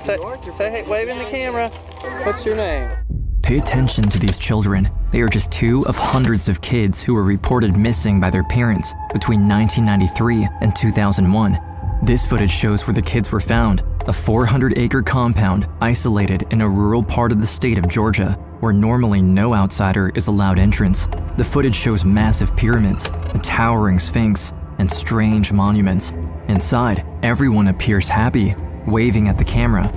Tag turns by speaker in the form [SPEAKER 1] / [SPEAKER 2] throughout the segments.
[SPEAKER 1] Say hey, wave in the camera. What's your name?
[SPEAKER 2] Pay attention to these children. They are just two of hundreds of kids who were reported missing by their parents between 1993 and 2001. This footage shows where the kids were found, a 400-acre compound isolated in a rural part of the state of Georgia, where normally no outsider is allowed entrance. The footage shows massive pyramids, a towering sphinx, and strange monuments. Inside, everyone appears happy, waving at the camera.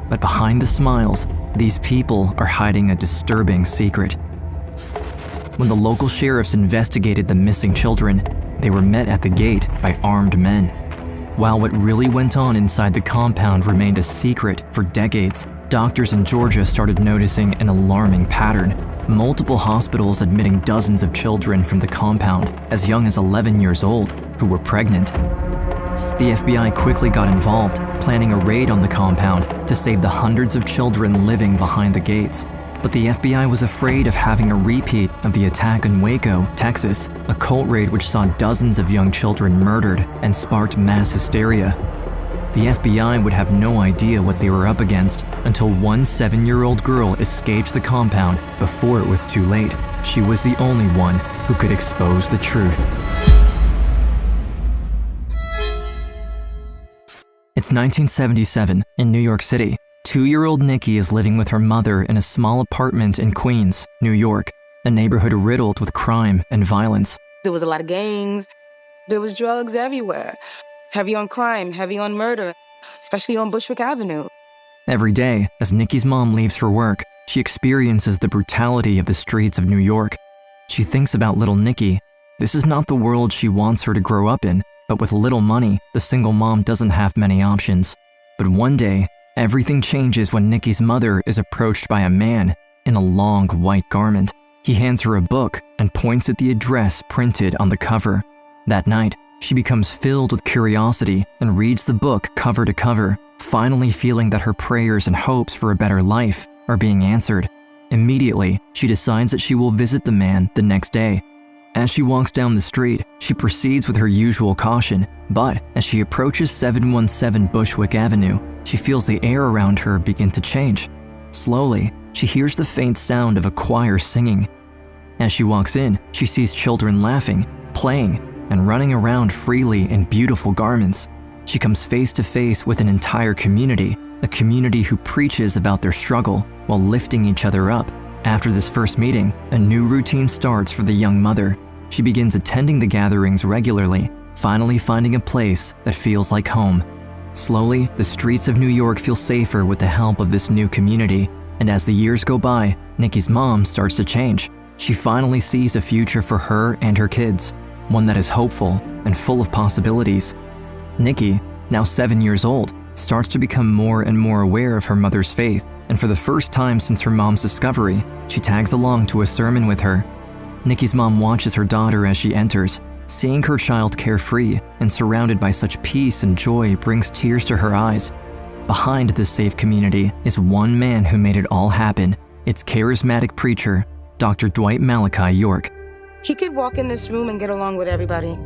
[SPEAKER 2] But behind the smiles, these people are hiding a disturbing secret. When the local sheriffs investigated the missing children, they were met at the gate by armed men. While what really went on inside the compound remained a secret for decades, doctors in Georgia started noticing an alarming pattern. Multiple hospitals admitting dozens of children from the compound, as young as 11 years old, who were pregnant. The FBI quickly got involved, planning a raid on the compound to save the hundreds of children living behind the gates. But the FBI was afraid of having a repeat of the attack in Waco, Texas, a cult raid which saw dozens of young children murdered and sparked mass hysteria. The FBI would have no idea what they were up against until one 7-year-old girl escaped the compound before it was too late. She was the only one who could expose the truth. It's 1977 in New York City. 2-year-old Nikki is living with her mother in a small apartment in Queens, New York, a neighborhood riddled with crime and violence.
[SPEAKER 3] There was a lot of gangs. There was drugs everywhere. Heavy on crime, heavy on murder, especially on Bushwick Avenue.
[SPEAKER 2] Every day, as Nikki's mom leaves for work, she experiences the brutality of the streets of New York. She thinks about little Nikki. This is not the world she wants her to grow up in, but with little money, the single mom doesn't have many options. But one day, everything changes when Nikki's mother is approached by a man in a long white garment. He hands her a book and points at the address printed on the cover. That night, she becomes filled with curiosity and reads the book cover to cover, finally feeling that her prayers and hopes for a better life are being answered. Immediately, she decides that she will visit the man the next day. As she walks down the street, she proceeds with her usual caution, but as she approaches 717 Bushwick Avenue, she feels the air around her begin to change. Slowly, she hears the faint sound of a choir singing. As she walks in, she sees children laughing, playing, and running around freely in beautiful garments. She comes face to face with an entire community, a community who preaches about their struggle while lifting each other up. After this first meeting, a new routine starts for the young mother. She begins attending the gatherings regularly, finally finding a place that feels like home. Slowly, the streets of New York feel safer with the help of this new community, and as the years go by, Nikki's mom starts to change. She finally sees a future for her and her kids, one that is hopeful and full of possibilities. Nikki, now 7 years old, starts to become more and more aware of her mother's faith, and for the first time since her mom's discovery, she tags along to a sermon with her. Nikki's mom watches her daughter as she enters. Seeing her child carefree and surrounded by such peace and joy brings tears to her eyes. Behind this safe community is one man who made it all happen. It's charismatic preacher, Dr. Dwight Malachi York.
[SPEAKER 3] He could walk in this room and get along with everybody.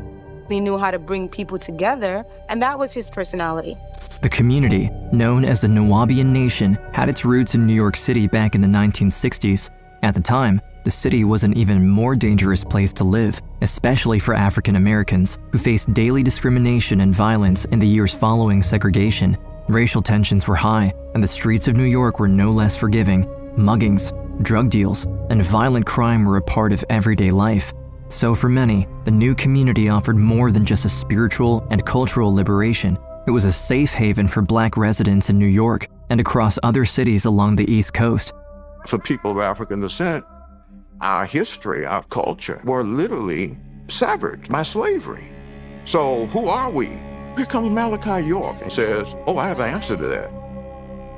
[SPEAKER 3] He knew how to bring people together, and that was his personality.
[SPEAKER 2] The community, known as the Nawabian Nation, had its roots in New York City back in the 1960s. At the time, the city was an even more dangerous place to live, especially for African Americans, who faced daily discrimination and violence in the years following segregation. Racial tensions were high, and the streets of New York were no less forgiving. Muggings, drug deals, and violent crime were a part of everyday life. So for many, the new community offered more than just a spiritual and cultural liberation. It was a safe haven for Black residents in New York and across other cities along the East Coast.
[SPEAKER 4] For people of African descent, our history, our culture were literally severed by slavery. So who are we? Here comes Malachi York and says, oh, I have an answer to that.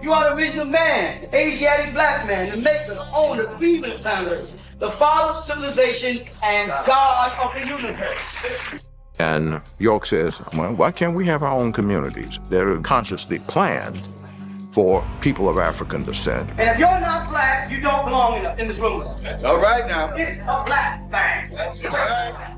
[SPEAKER 5] You are the original man, the Asiatic black man, the maker, the owner, the freedom founder, the father of civilization, and God of the universe.
[SPEAKER 4] And York says, well, why can't we have our own communities that are consciously planned for people of African descent?
[SPEAKER 5] And if you're not black, you don't belong in this room.
[SPEAKER 4] All right now.
[SPEAKER 5] It's a black thing. That's right.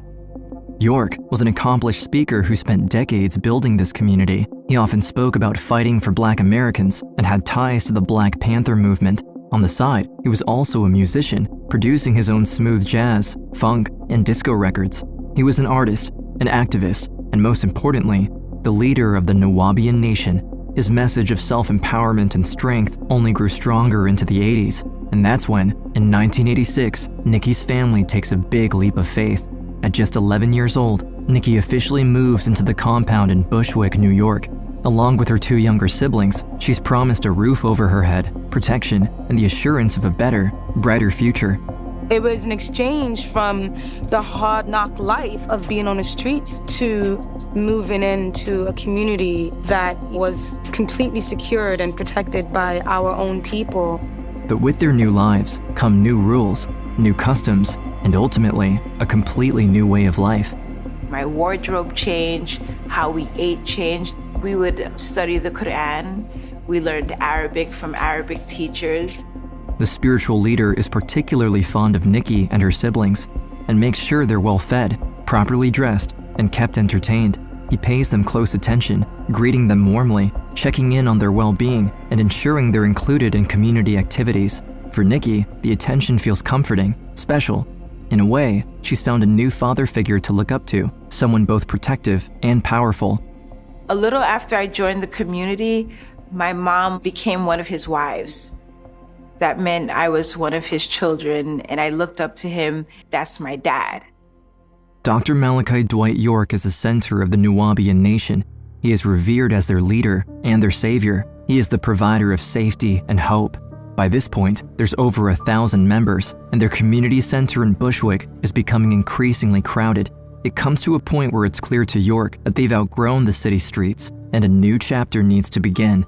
[SPEAKER 2] York was an accomplished speaker who spent decades building this community. He often spoke about fighting for Black Americans and had ties to the Black Panther movement. On the side, he was also a musician, producing his own smooth jazz, funk, and disco records. He was an artist, an activist, and most importantly, the leader of the Nuwaubian Nation. His message of self-empowerment and strength only grew stronger into the 80s, and that's when, in 1986, Nikki's family takes a big leap of faith. At just 11 years old, Nikki officially moves into the compound in Bushwick, New York. Along with her 2 younger siblings, she's promised a roof over her head, protection, and the assurance of a better, brighter future.
[SPEAKER 3] It was an exchange from the hard knock life of being on the streets to moving into a community that was completely secured and protected by our own people.
[SPEAKER 2] But with their new lives come new rules, new customs, and ultimately, a completely new way of life.
[SPEAKER 6] My wardrobe changed, how we ate changed. We would study the Quran. We learned Arabic from Arabic teachers.
[SPEAKER 2] The spiritual leader is particularly fond of Nikki and her siblings and makes sure they're well fed, properly dressed, and kept entertained. He pays them close attention, greeting them warmly, checking in on their well-being, and ensuring they're included in community activities. For Nikki, the attention feels comforting, special. In a way, she's found a new father figure to look up to, someone both protective and powerful.
[SPEAKER 6] A little after I joined the community, my mom became one of his wives. That meant I was one of his children, and I looked up to him. That's my dad.
[SPEAKER 2] Dr. Malachi Dwight York is the center of the Nuwaubian Nation. He is revered as their leader and their savior. He is the provider of safety and hope. By this point, there's over 1,000 members, and their community center in Bushwick is becoming increasingly crowded. It comes to a point where it's clear to York that they've outgrown the city streets, and a new chapter needs to begin.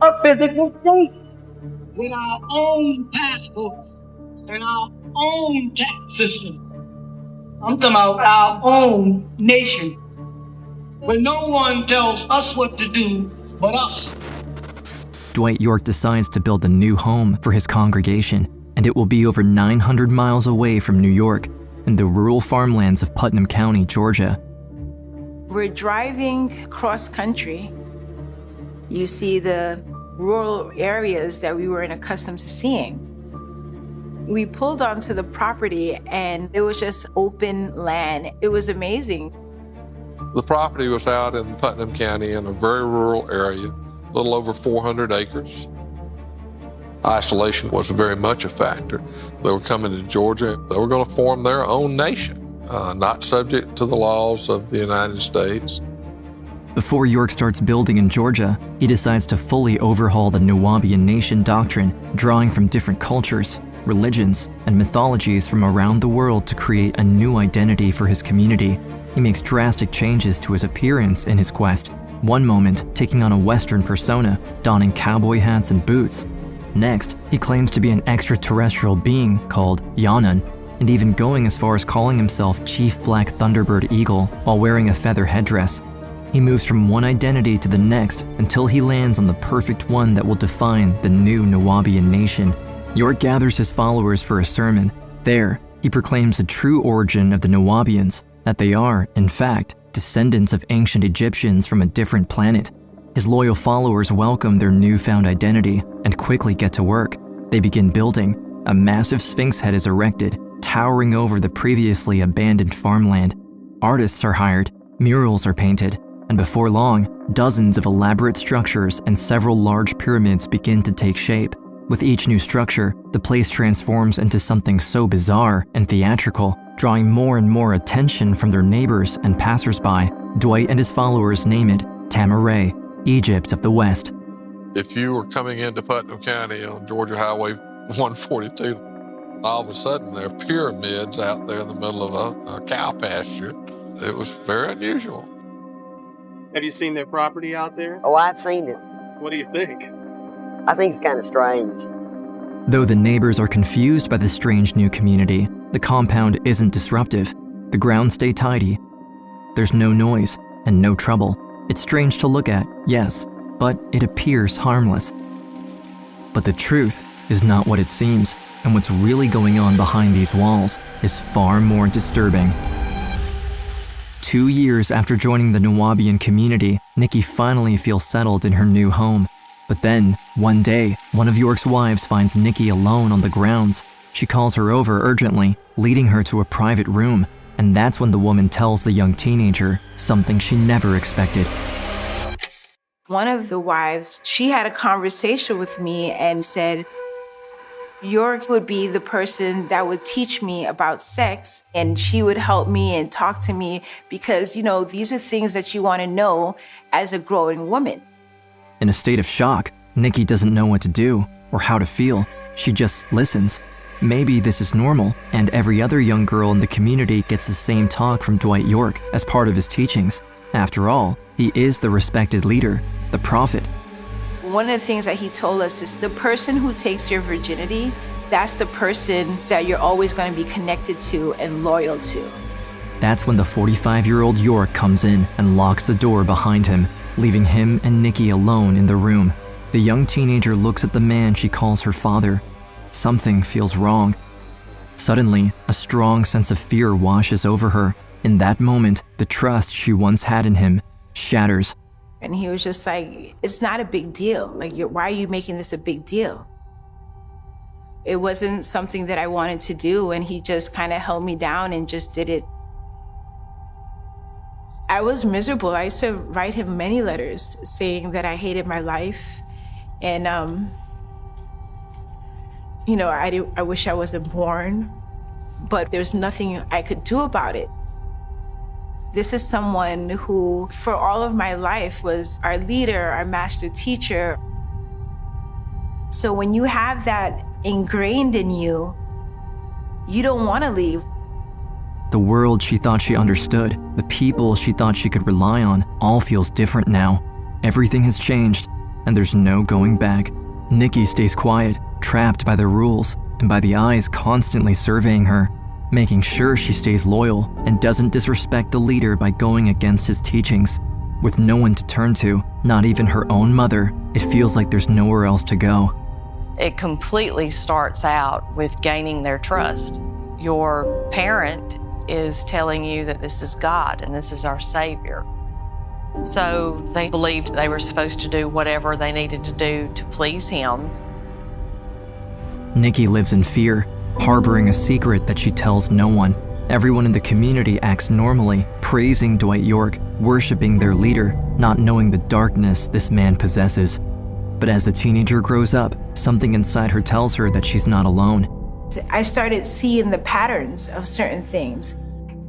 [SPEAKER 5] A physical state with our own passports and our own tax system. I'm talking about our own nation, where no one tells us what to do but us.
[SPEAKER 2] Dwight York decides to build a new home for his congregation, and it will be over 900 miles away from New York, in the rural farmlands of Putnam County, Georgia.
[SPEAKER 6] We're driving cross country. You see the rural areas that we weren't accustomed to seeing. We pulled onto the property and it was just open land. It was amazing.
[SPEAKER 7] The property was out in Putnam County in a very rural area, a little over 400 acres. Isolation was very much a factor. They were coming to Georgia. They were going to form their own nation, not subject to the laws of the United States.
[SPEAKER 2] Before York starts building in Georgia, he decides to fully overhaul the Nuwaubian Nation doctrine, drawing from different cultures, religions, and mythologies from around the world to create a new identity for his community. He makes drastic changes to his appearance in his quest. One moment, taking on a Western persona, donning cowboy hats and boots. Next, he claims to be an extraterrestrial being called Yanun, and even going as far as calling himself Chief Black Thunderbird Eagle while wearing a feather headdress. He moves from one identity to the next until he lands on the perfect one that will define the new Nuwaubian Nation. York gathers his followers for a sermon. There, he proclaims the true origin of the Nuwaubians, that they are, in fact, descendants of ancient Egyptians from a different planet. His loyal followers welcome their newfound identity and quickly get to work. They begin building. A massive sphinx head is erected, towering over the previously abandoned farmland. Artists are hired, murals are painted, and before long, dozens of elaborate structures and several large pyramids begin to take shape. With each new structure, the place transforms into something so bizarre and theatrical, drawing more and more attention from their neighbors and passersby. Dwight and his followers name it Tamaray, Egypt of the West.
[SPEAKER 7] If you were coming into Putnam County on Georgia Highway 142, all of a sudden there are pyramids out there in the middle of a cow pasture. It was very unusual.
[SPEAKER 1] Have you seen their property out there?
[SPEAKER 8] Oh, I've seen it.
[SPEAKER 1] What do you think?
[SPEAKER 8] I think it's kind of strange.
[SPEAKER 2] Though the neighbors are confused by the strange new community, the compound isn't disruptive. The grounds stay tidy. There's no noise and no trouble. It's strange to look at, yes, but it appears harmless. But the truth is not what it seems, and what's really going on behind these walls is far more disturbing. 2 years after joining the Nuwaubian community, Nikki finally feels settled in her new home. But then, one day, one of York's wives finds Nikki alone on the grounds. She calls her over urgently, leading her to a private room, and that's when the woman tells the young teenager something she never expected.
[SPEAKER 6] One of the wives, she had a conversation with me and said, York would be the person that would teach me about sex, and she would help me and talk to me because, these are things that you want to know as a growing woman.
[SPEAKER 2] In a state of shock, Nikki doesn't know what to do or how to feel. She just listens. Maybe this is normal, and every other young girl in the community gets the same talk from Dwight York as part of his teachings. After all, he is the respected leader, the prophet.
[SPEAKER 6] One of the things that he told us is the person who takes your virginity, that's the person that you're always going to be connected to and loyal to.
[SPEAKER 2] That's when the 45-year-old York comes in and locks the door behind him, leaving him and Nikki alone in the room. The young teenager looks at the man she calls her father. Something feels wrong. Suddenly, a strong sense of fear washes over her. In that moment, the trust she once had in him shatters.
[SPEAKER 6] And he was just like, it's not a big deal. Like, why are you making this a big deal? It wasn't something that I wanted to do, and he just kind of held me down and just did it. I was miserable. I used to write him many letters saying that I hated my life. And, I wish I wasn't born, but there's nothing I could do about it. This is someone who, for all of my life, was our leader, our master teacher. So when you have that ingrained in you, you don't want to leave.
[SPEAKER 2] The world she thought she understood, the people she thought she could rely on, all feels different now. Everything has changed, and there's no going back. Nikki stays quiet, trapped by the rules and by the eyes constantly surveying her, making sure she stays loyal and doesn't disrespect the leader by going against his teachings. With no one to turn to, not even her own mother, it feels like there's nowhere else to go.
[SPEAKER 9] It completely starts out with gaining their trust. Your parent is telling you that this is God and this is our Savior. So they believed they were supposed to do whatever they needed to do to please Him.
[SPEAKER 2] Nikki lives in fear, harboring a secret that she tells no one. Everyone in the community acts normally, praising Dwight York, worshiping their leader, not knowing the darkness this man possesses. But as the teenager grows up, something inside her tells her that she's not alone.
[SPEAKER 6] I started seeing the patterns of certain things.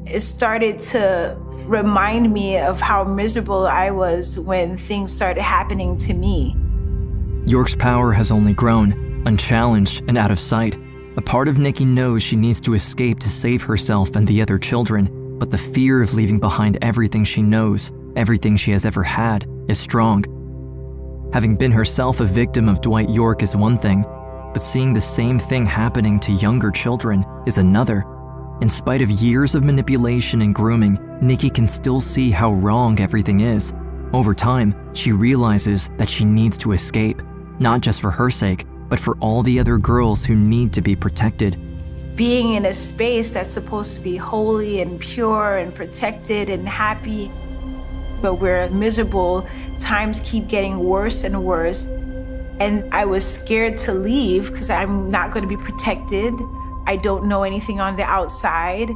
[SPEAKER 6] It started to remind me of how miserable I was when things started happening to me.
[SPEAKER 2] York's power has only grown, unchallenged and out of sight. A part of Nikki knows she needs to escape to save herself and the other children, but the fear of leaving behind everything she knows, everything she has ever had, is strong. Having been herself a victim of Dwight York is one thing, but seeing the same thing happening to younger children is another. In spite of years of manipulation and grooming, Nikki can still see how wrong everything is. Over time, she realizes that she needs to escape, not just for her sake, but for all the other girls who need to be protected.
[SPEAKER 6] Being in a space that's supposed to be holy and pure and protected and happy, but we're miserable, times keep getting worse and worse. And I was scared to leave because I'm not going to be protected. I don't know anything on the outside.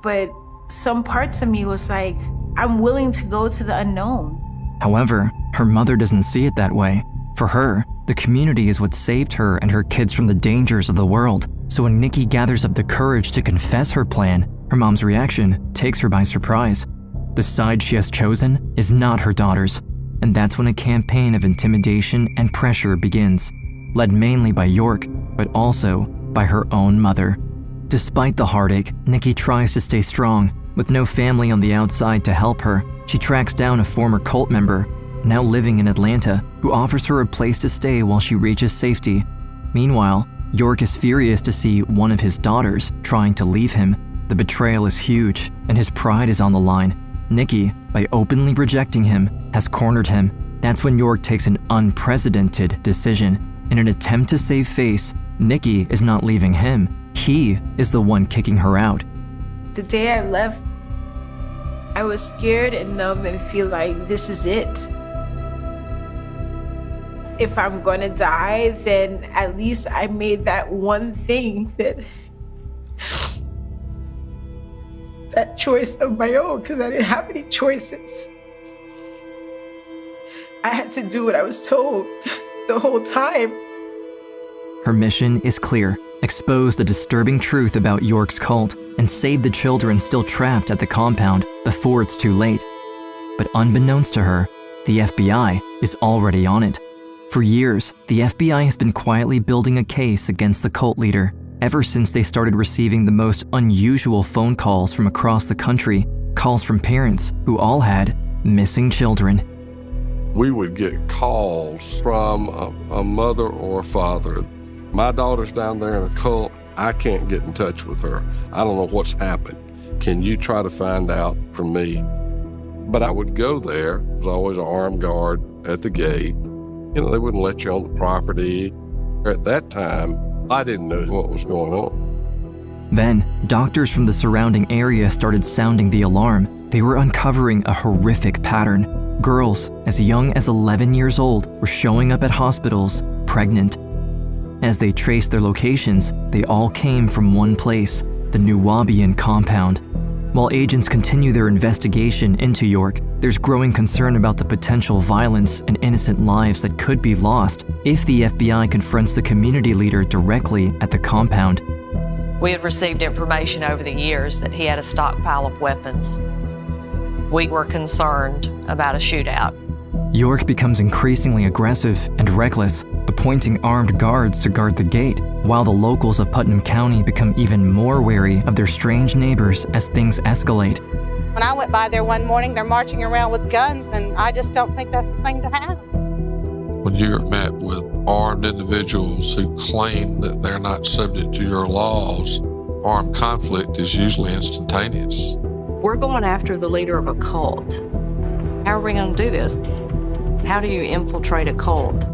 [SPEAKER 6] But some parts of me was like, I'm willing to go to the unknown.
[SPEAKER 2] However, her mother doesn't see it that way. For her, the community is what saved her and her kids from the dangers of the world. So when Nikki gathers up the courage to confess her plan, her mom's reaction takes her by surprise. The side she has chosen is not her daughter's, and that's when a campaign of intimidation and pressure begins, led mainly by York, but also by her own mother. Despite the heartache, Nikki tries to stay strong. With no family on the outside to help her, she tracks down a former cult member, now living in Atlanta, who offers her a place to stay while she reaches safety. Meanwhile, York is furious to see one of his daughters trying to leave him. The betrayal is huge, and his pride is on the line. Nikki, by openly rejecting him, has cornered him. That's when York takes an unprecedented decision. In an attempt to save face, Nikki is not leaving him. He is the one kicking her out.
[SPEAKER 6] The day I left, I was scared and numb and feel like this is it. If I'm gonna die, then at least I made that one thing, that choice of my own, because I didn't have any choices. I had to do what I was told the whole time.
[SPEAKER 2] Her mission is clear: expose the disturbing truth about York's cult and save the children still trapped at the compound before it's too late. But unbeknownst to her, the FBI is already on it. For years, the FBI has been quietly building a case against the cult leader ever since they started receiving the most unusual phone calls from across the country, calls from parents who all had missing children.
[SPEAKER 10] We would get calls from a mother or a father. My daughter's down there in a cult. I can't get in touch with her. I don't know what's happened. Can you try to find out from me? But I would go there. There was always an armed guard at the gate. You know, they wouldn't let you on the property. At that time, I didn't know what was going on.
[SPEAKER 2] Then, doctors from the surrounding area started sounding the alarm. They were uncovering a horrific pattern. Girls as young as 11 years old were showing up at hospitals pregnant. As they traced their locations, they all came from one place, the Nuwaubian compound. While agents continue their investigation into York, there's growing concern about the potential violence and innocent lives that could be lost if the FBI confronts the community leader directly at the compound.
[SPEAKER 9] We had received information over the years that he had a stockpile of weapons. We were concerned about a shootout.
[SPEAKER 2] York becomes increasingly aggressive and reckless, appointing armed guards to guard the gate, while the locals of Putnam County become even more wary of their strange neighbors as things escalate.
[SPEAKER 11] When I went by there one morning, they're marching around with guns, and I just don't think that's the thing to have.
[SPEAKER 7] When you're met with armed individuals who claim that they're not subject to your laws, armed conflict is usually instantaneous.
[SPEAKER 9] We're going after the leader of a cult. How are we going to do this? How do you infiltrate a cult?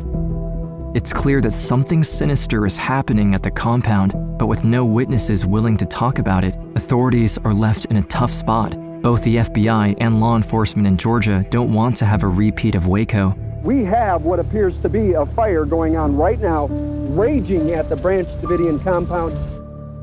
[SPEAKER 2] It's clear that something sinister is happening at the compound, but with no witnesses willing to talk about it, authorities are left in a tough spot. Both the FBI and law enforcement in Georgia don't want to have a repeat of Waco.
[SPEAKER 12] We have what appears to be a fire going on right now, raging at the Branch Davidian compound.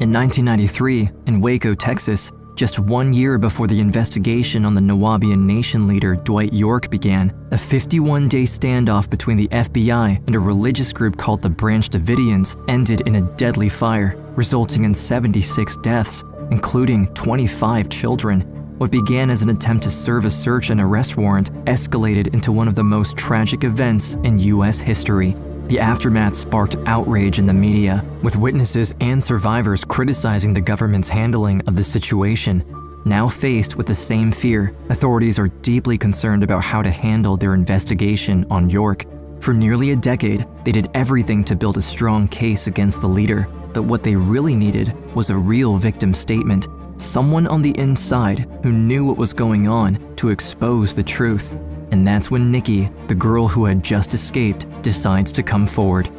[SPEAKER 2] In 1993, in Waco, Texas, just 1 year before the investigation on the Nuwaubian Nation leader Dwight York began, a 51-day standoff between the FBI and a religious group called the Branch Davidians ended in a deadly fire, resulting in 76 deaths, including 25 children. What began as an attempt to serve a search and arrest warrant escalated into one of the most tragic events in U.S. history. The aftermath sparked outrage in the media, with witnesses and survivors criticizing the government's handling of the situation. Now faced with the same fear, authorities are deeply concerned about how to handle their investigation on York. For nearly a decade, they did everything to build a strong case against the leader, but what they really needed was a real victim statement, someone on the inside who knew what was going on to expose the truth. And that's when Nikki, the girl who had just escaped, decides to come forward.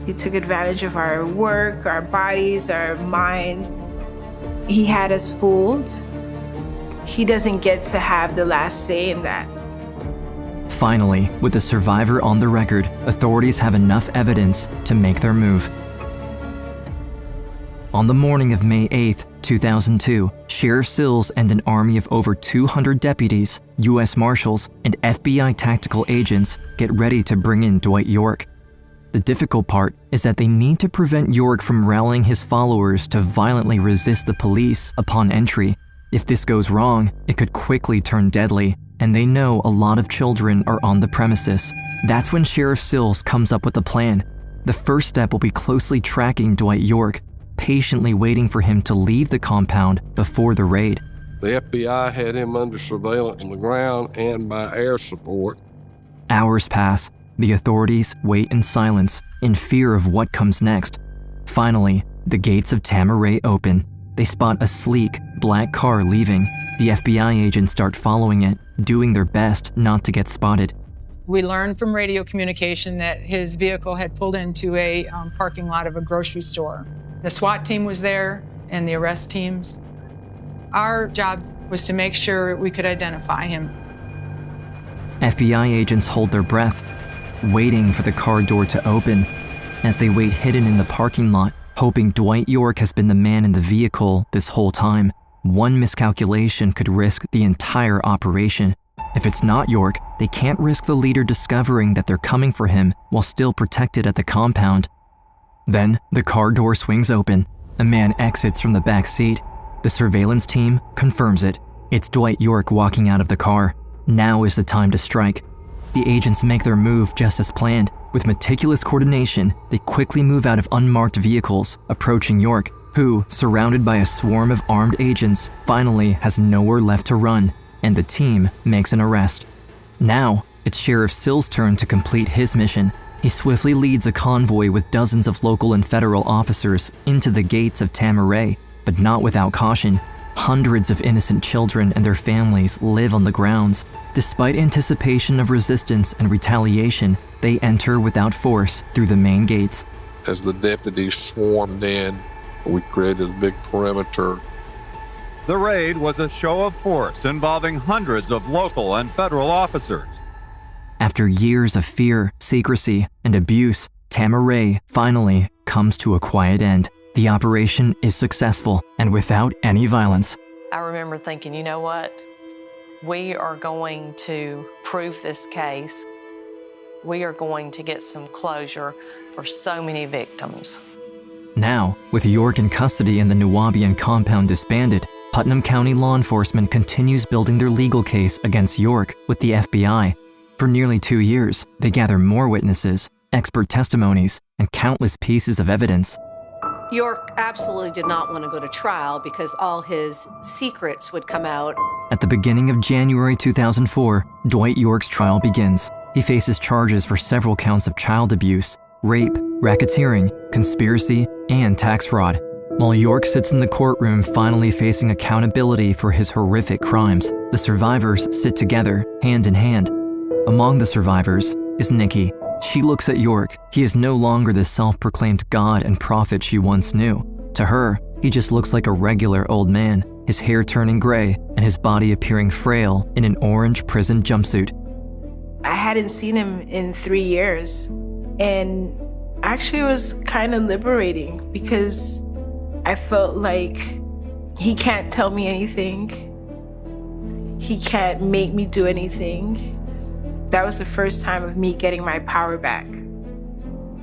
[SPEAKER 6] He took advantage of our work, our bodies, our minds. He had us fooled. He doesn't get to have the last say in that.
[SPEAKER 2] Finally, with the survivor on the record, authorities have enough evidence to make their move. On the morning of May 8th, 2002, Sheriff Sills and an army of over 200 deputies, U.S. Marshals, and FBI tactical agents get ready to bring in Dwight York. The difficult part is that they need to prevent York from rallying his followers to violently resist the police upon entry. If this goes wrong, it could quickly turn deadly, and they know a lot of children are on the premises. That's when Sheriff Sills comes up with a plan. The first step will be closely tracking Dwight York, patiently waiting for him to leave the compound before the raid.
[SPEAKER 10] The FBI had him under surveillance on the ground and by air support.
[SPEAKER 2] Hours pass. The authorities wait in silence, in fear of what comes next. Finally, the gates of Tamaray open. They spot a sleek, black car leaving. The FBI agents start following it, doing their best not to get spotted.
[SPEAKER 13] We learned from radio communication that his vehicle had pulled into a parking lot of a grocery store. The SWAT team was there and the arrest teams. Our job was to make sure we could identify him.
[SPEAKER 2] FBI agents hold their breath, waiting for the car door to open. As they wait hidden in the parking lot, hoping Dwight York has been the man in the vehicle this whole time, one miscalculation could risk the entire operation. If it's not York, they can't risk the leader discovering that they're coming for him while still protected at the compound. Then, the car door swings open. A man exits from the back seat. The surveillance team confirms it. It's Dwight York walking out of the car. Now is the time to strike. The agents make their move just as planned. With meticulous coordination, they quickly move out of unmarked vehicles, approaching York, who, surrounded by a swarm of armed agents, finally has nowhere left to run, and the team makes an arrest. Now, it's Sheriff Sill's turn to complete his mission. He swiftly leads a convoy with dozens of local and federal officers into the gates of Tamaray, but not without caution. Hundreds of innocent children and their families live on the grounds. Despite anticipation of resistance and retaliation, they enter without force through the main gates.
[SPEAKER 7] As the deputies swarmed in, we created a big perimeter.
[SPEAKER 14] The raid was a show of force involving hundreds of local and federal officers.
[SPEAKER 2] After years of fear, secrecy, and abuse, Tamaray finally comes to a quiet end. The operation is successful and without any violence.
[SPEAKER 9] I remember thinking, you know what? We are going to prove this case. We are going to get some closure for so many victims.
[SPEAKER 2] Now, with York in custody and the Nuwaubian compound disbanded, Putnam County law enforcement continues building their legal case against York with the FBI. For nearly 2 years, they gather more witnesses, expert testimonies, and countless pieces of evidence.
[SPEAKER 15] York absolutely did not want to go to trial because all his secrets would come out.
[SPEAKER 2] At the beginning of January 2004, Dwight York's trial begins. He faces charges for several counts of child abuse, rape, racketeering, conspiracy, and tax fraud. While York sits in the courtroom finally facing accountability for his horrific crimes, the survivors sit together, hand in hand. Among the survivors is Nikki. She looks at York. He is no longer the self-proclaimed god and prophet she once knew. To her, he just looks like a regular old man, his hair turning gray and his body appearing frail in an orange prison jumpsuit.
[SPEAKER 6] I hadn't seen him in 3 years, and actually it was kind of liberating because I felt like he can't tell me anything. He can't make me do anything. That was the first time of me getting my power back.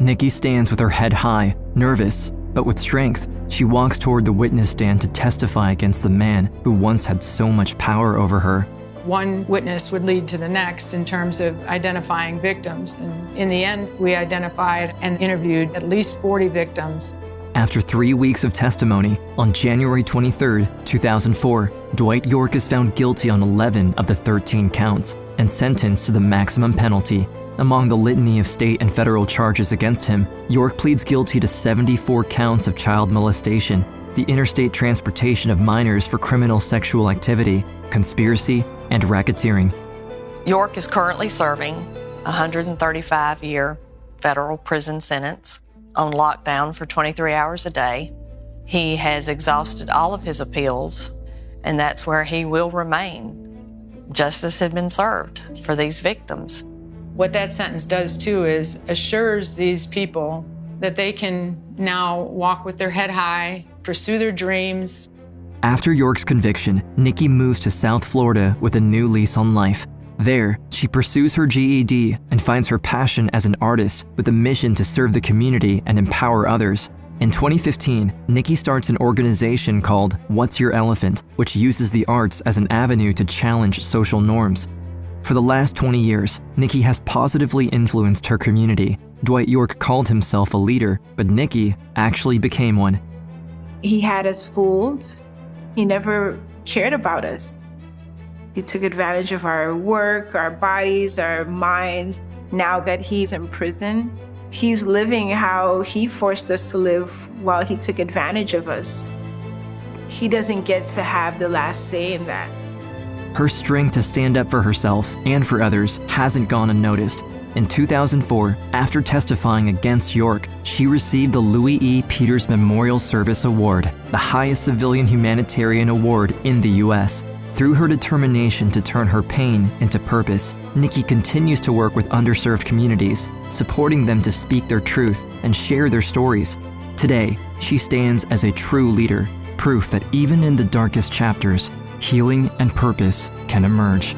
[SPEAKER 2] Nikki stands with her head high, nervous, but with strength. She walks toward the witness stand to testify against the man who once had so much power over her.
[SPEAKER 13] One witness would lead to the next in terms of identifying victims. And in the end, we identified and interviewed at least 40 victims.
[SPEAKER 2] After 3 weeks of testimony, on January 23, 2004, Dwight York is found guilty on 11 of the 13 counts and sentenced to the maximum penalty. Among the litany of state and federal charges against him, York pleads guilty to 74 counts of child molestation, the interstate transportation of minors for criminal sexual activity, conspiracy, and racketeering.
[SPEAKER 9] York is currently serving a 135-year federal prison sentence on lockdown for 23 hours a day. He has exhausted all of his appeals, and that's where he will remain. Justice had been served for these victims.
[SPEAKER 13] What that sentence does too is assures these people that they can now walk with their head high, pursue their dreams.
[SPEAKER 2] After York's conviction, Nikki moves to South Florida with a new lease on life. There, she pursues her GED and finds her passion as an artist with a mission to serve the community and empower others. In 2015, Nikki starts an organization called What's Your Elephant, which uses the arts as an avenue to challenge social norms. For the last 20 years, Nikki has positively influenced her community. Dwight York called himself a leader, but Nikki actually became one.
[SPEAKER 6] He had us fooled. He never cared about us. He took advantage of our work, our bodies, our minds. Now that he's in prison, he's living how he forced us to live while he took advantage of us. He doesn't get to have the last say in that.
[SPEAKER 2] Her strength to stand up for herself and for others hasn't gone unnoticed. In 2004, after testifying against York, she received the Louis E. Peters Memorial Service Award, the highest civilian humanitarian award in the U.S. Through her determination to turn her pain into purpose, Nikki continues to work with underserved communities, supporting them to speak their truth and share their stories. Today, she stands as a true leader, proof that even in the darkest chapters, healing and purpose can emerge.